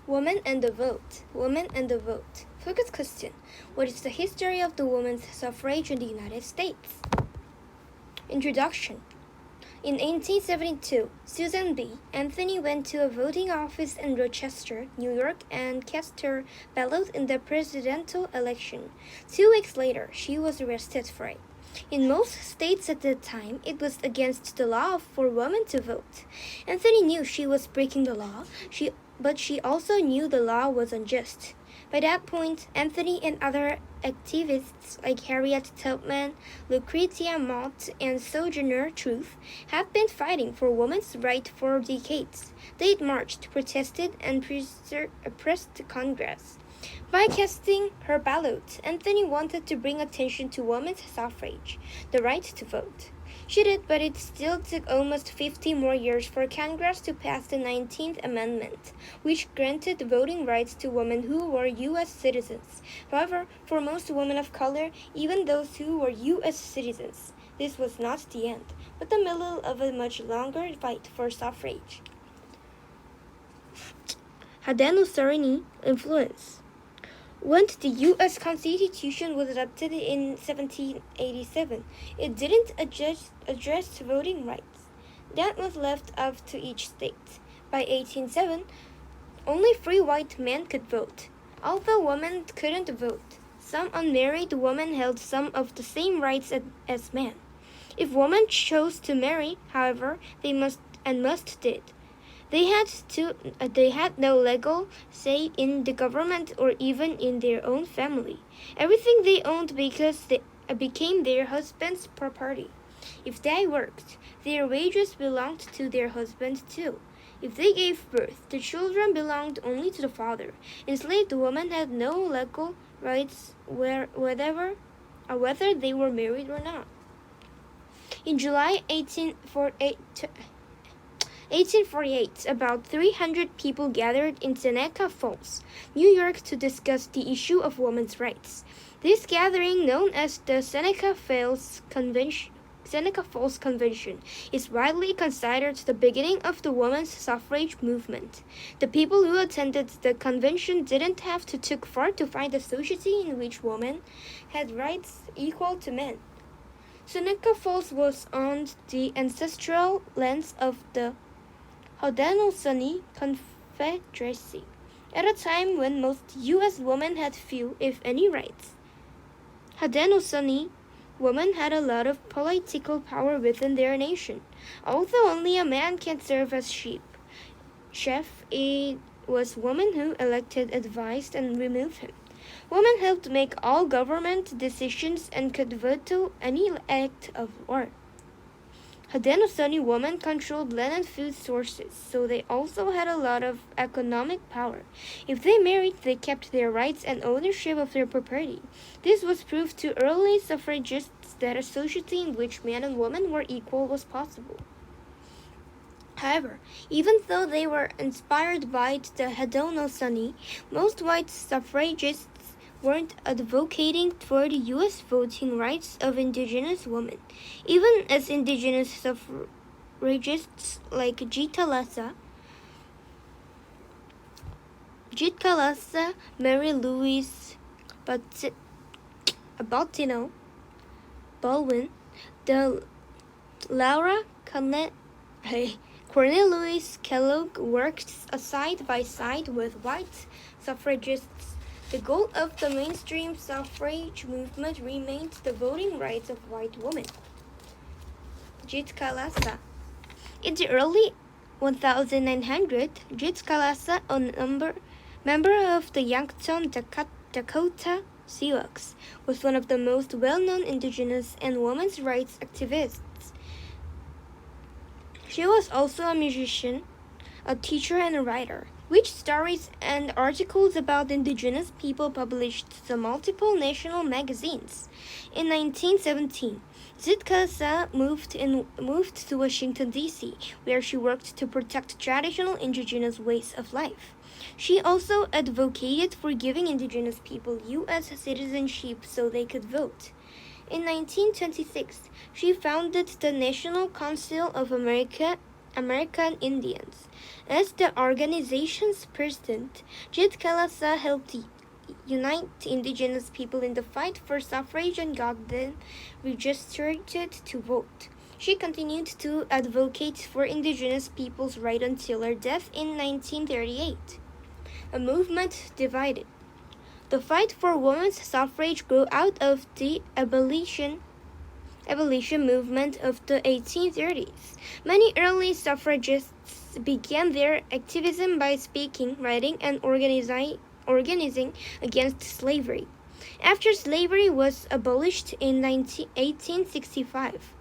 Woman and the Vote. Woman and the Vote. Focus question. What is the history of the women's suffrage in the United States? Introduction. In 1872, Susan B. Anthony went to a voting office in Rochester, New York, and cast her ballot in the presidential election. 2 weeks later, she was arrested for it. In most states at the time, it was against the law for women to vote. Anthony knew she was breaking the law, but she also knew the law was unjust. By that point, Anthony and other activists like Harriet Tubman, Lucretia Mott, and Sojourner Truth have been fighting for women's rights for decades. They marched, protested, and pressed Congress. By casting her ballot, Anthony wanted to bring attention to women's suffrage, the right to vote. She did, but it still took almost 50 more years for Congress to pass the 19th Amendment, which granted voting rights to women who were U.S. citizens. However, for most women of color, even those who were U.S. citizens, this was not the end, but the middle of a much longer fight for suffrage. Haudenosaunee influence. When the U.S. Constitution was adopted in 1787, it didn't address voting rights. That was left up to each state. By 1807, only free white men could vote. Although women couldn't vote, some unmarried women held some of the same rights as men. If women chose to marry, however, they must did. They had no legal say in the government or even in their own family. Everything they owned became their husband's property. If they worked, their wages belonged to their husband too. If they gave birth, the children belonged only to the father. Enslaved women had no legal rights whether they were married or not. In July 1848, about 300 people gathered in Seneca Falls, New York, to discuss the issue of women's rights. This gathering, known as the Seneca Falls Convention, is widely considered the beginning of the women's suffrage movement. The people who attended the convention didn't have to look far to find a society in which women had rights equal to men. Seneca Falls was on the ancestral lands of the Haudenosaunee Confederacy, at a time when most U.S. women had few, if any, rights. Haudenosaunee women had a lot of political power within their nation. Although only a man can serve as chef, it was women who elected, advised, and removed him. Women helped make all government decisions and could veto any act of war. Haudenosaunee women controlled land and food sources, so they also had a lot of economic power. If they married, they kept their rights and ownership of their property. This was proof to early suffragists that a society in which men and women were equal was possible. However, even though they were inspired by the Haudenosaunee, most white suffragists weren't advocating for the U.S. voting rights of indigenous women. Even as indigenous suffragists like Gitta Lassa, Mary Louise Bottineau Baldwin, Laura Cornelius Kellogg worked side by side with white suffragists. The goal of the mainstream suffrage movement remained the voting rights of white women. Gitta Lassa. In the early 1900s, Gitta Lassa, a member of the Yankton Dakota Sioux, was one of the most well-known indigenous and women's rights activists. She was also a musician, a teacher, and a writer, which stories and articles about indigenous people published to multiple national magazines. In 1917, Gitta Lassa moved to Washington, D.C., where she worked to protect traditional indigenous ways of life. She also advocated for giving indigenous people U.S. citizenship so they could vote. In 1926, she founded the National Council of America American Indians. As the organization's president, Jit Kalasa helped unite indigenous people in the fight for suffrage and got them registered to vote. She continued to advocate for indigenous people's rights until her death in 1938. A movement divided. The fight for women's suffrage grew out of the abolition movement of the 1830s. Many early suffragists began their activism by speaking, writing, and organizing against slavery. After slavery was abolished in 1865,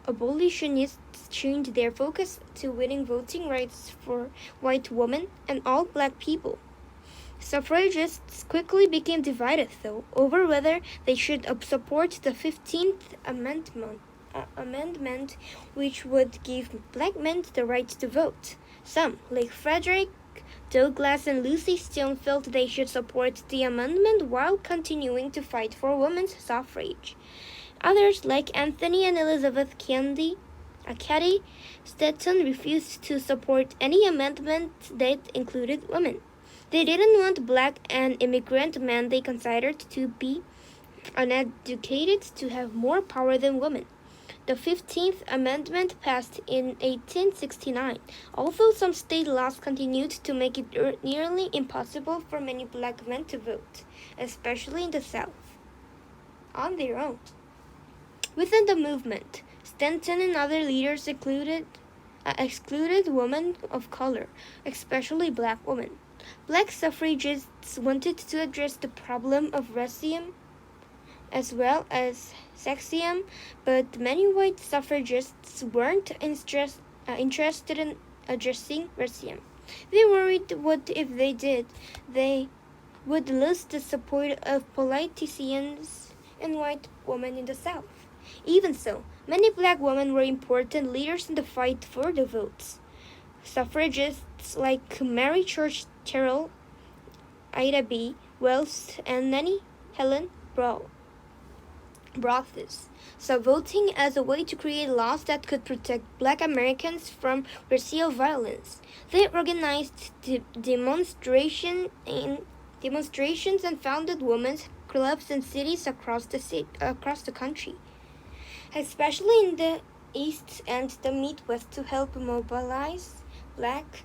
abolitionists changed their focus to winning voting rights for white women and all black people. Suffragists quickly became divided, though, over whether they should support the 15th Amendment, which would give black men the right to vote. Some, like Frederick Douglass and Lucy Stone, felt they should support the amendment while continuing to fight for women's suffrage. Others, like Anthony and Elizabeth Cady Stanton, refused to support any amendment that included women. They didn't want black and immigrant men they considered to be uneducated to have more power than women. The 15th Amendment passed in 1869, although some state laws continued to make it nearly impossible for many black men to vote, especially in the South, on their own. Within the movement, Stanton and other leaders excluded women of color, especially black women. Black suffragists wanted to address the problem of racism as well as sexism, but many white suffragists weren't interested in addressing racism. They worried what if they did, they would lose the support of politicians and white women in the South. Even so, many black women were important leaders in the fight for the votes. Suffragists like Mary Church Terrell, Ida B. Wells, and Nannie Helen brought this. So voting as a way to create laws that could protect black Americans from racial violence. They organized demonstrations and founded women's clubs in cities across the country, especially in the East and the Midwest, to help mobilize black